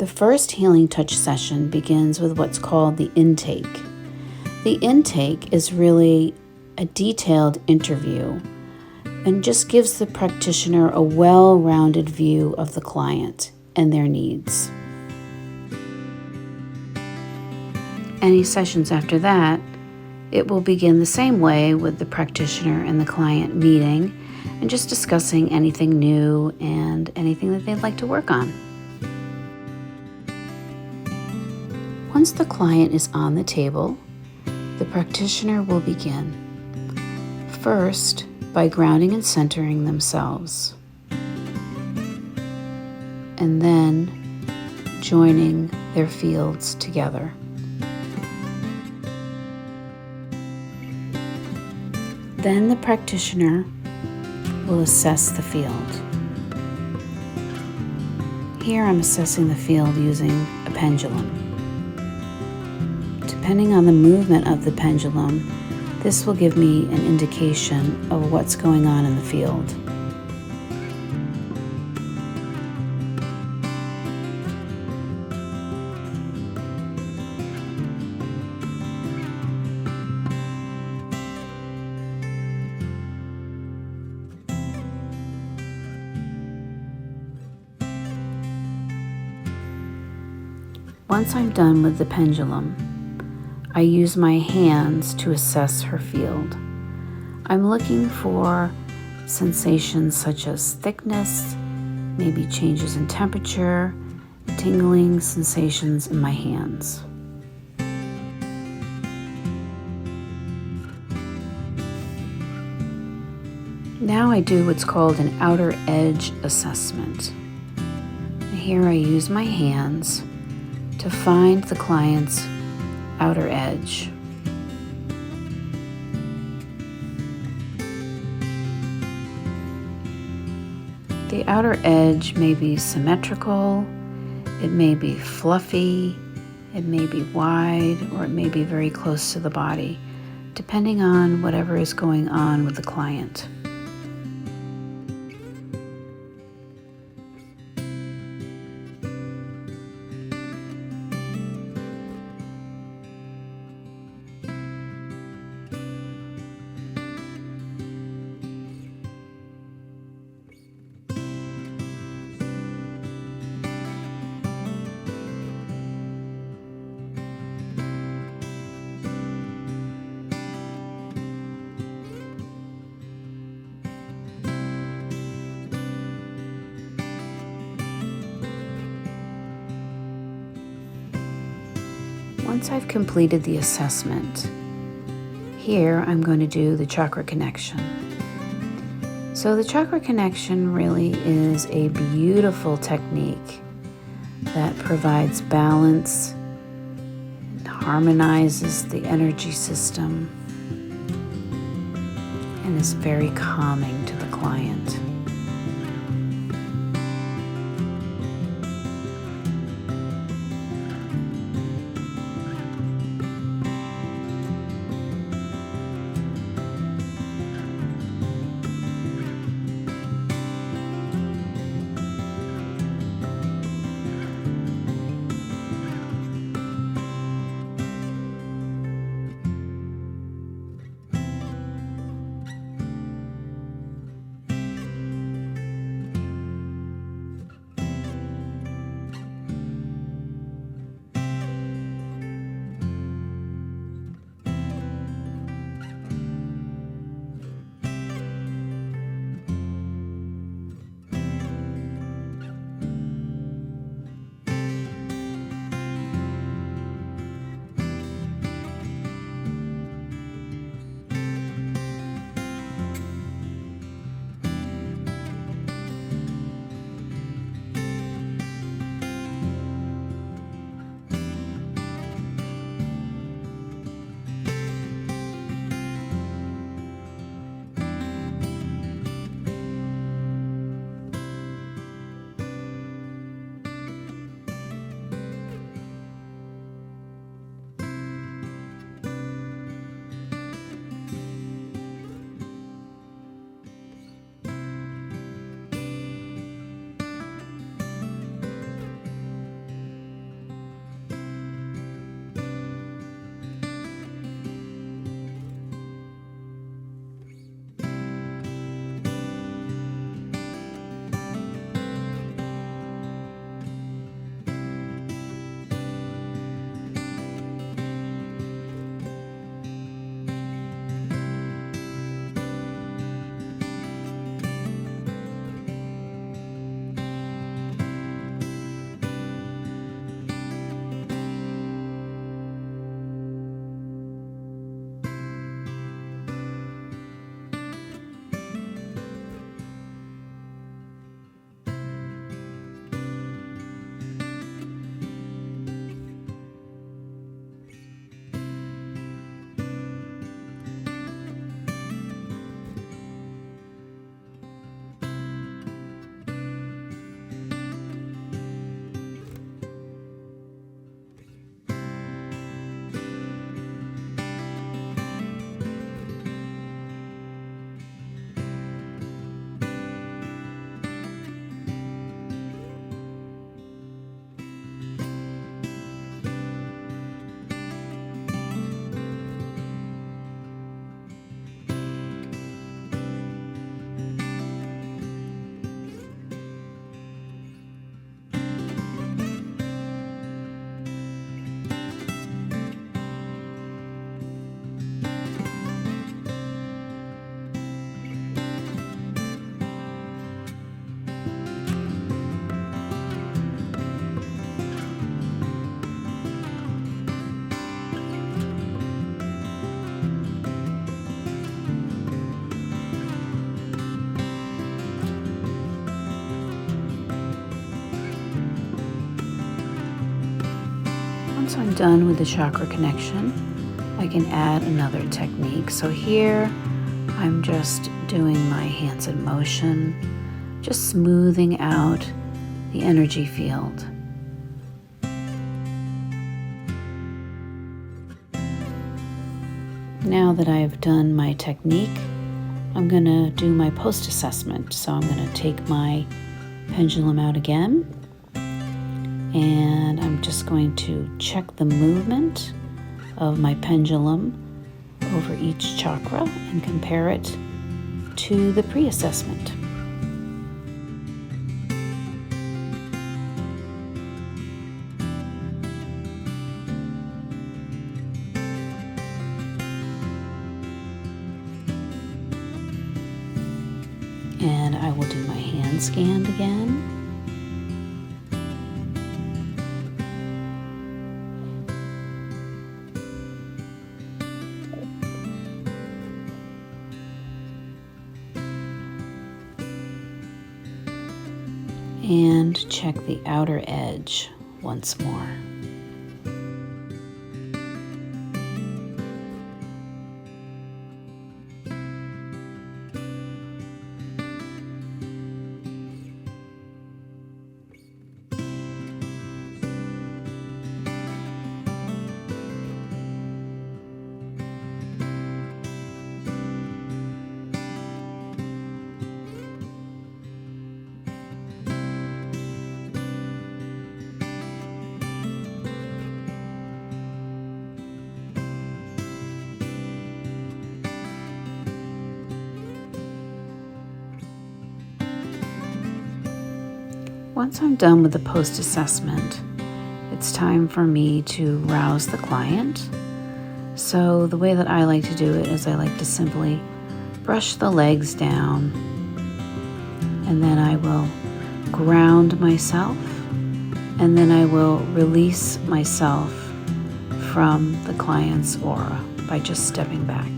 The first healing touch session begins with what's called the intake. The intake is really a detailed interview and just gives the practitioner a well-rounded view of the client and their needs. Any sessions after that, it will begin the same way with the practitioner and the client meeting and just discussing anything new and anything that they'd like to work on. Once the client is on the table, the practitioner will begin. First, by grounding and centering themselves, and then joining their fields together. Then the practitioner will assess the field. Here I'm assessing the field using a pendulum. Depending on the movement of the pendulum, this will give me an indication of what's going on in the field. Once I'm done with the pendulum, I use my hands to assess her field. I'm looking for sensations such as thickness, maybe changes in temperature, tingling sensations in my hands. Now I do what's called an outer edge assessment. Here I use my hands to find the client's outer edge. The outer edge may be symmetrical, it may be fluffy, it may be wide, or it may be very close to the body, depending on whatever is going on with the client. Once I've completed the assessment, here I'm going to do the chakra connection. So the chakra connection really is a beautiful technique that provides balance and harmonizes the energy system and is very calming to the client. I'm done with the chakra connection, I can add another technique. So here I'm just doing my hands in motion, just smoothing out the energy field. Now that I've done my technique, I'm going to do my post-assessment. So I'm going to take my pendulum out again, and I'm just going to check the movement of my pendulum over each chakra and compare it to the pre-assessment. And I will do my hand scan again. And check the outer edge once more. Once I'm done with the post-assessment, it's time for me to rouse the client. So the way that I like to do it is I like to simply brush the legs down, and then I will ground myself, and then I will release myself from the client's aura by just stepping back.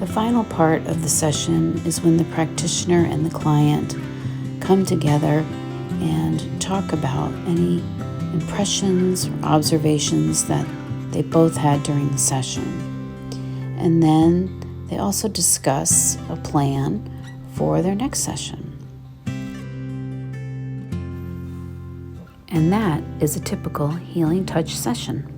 The final part of the session is when the practitioner and the client come together and talk about any impressions or observations that they both had during the session. And then they also discuss a plan for their next session. And that is a typical healing touch session.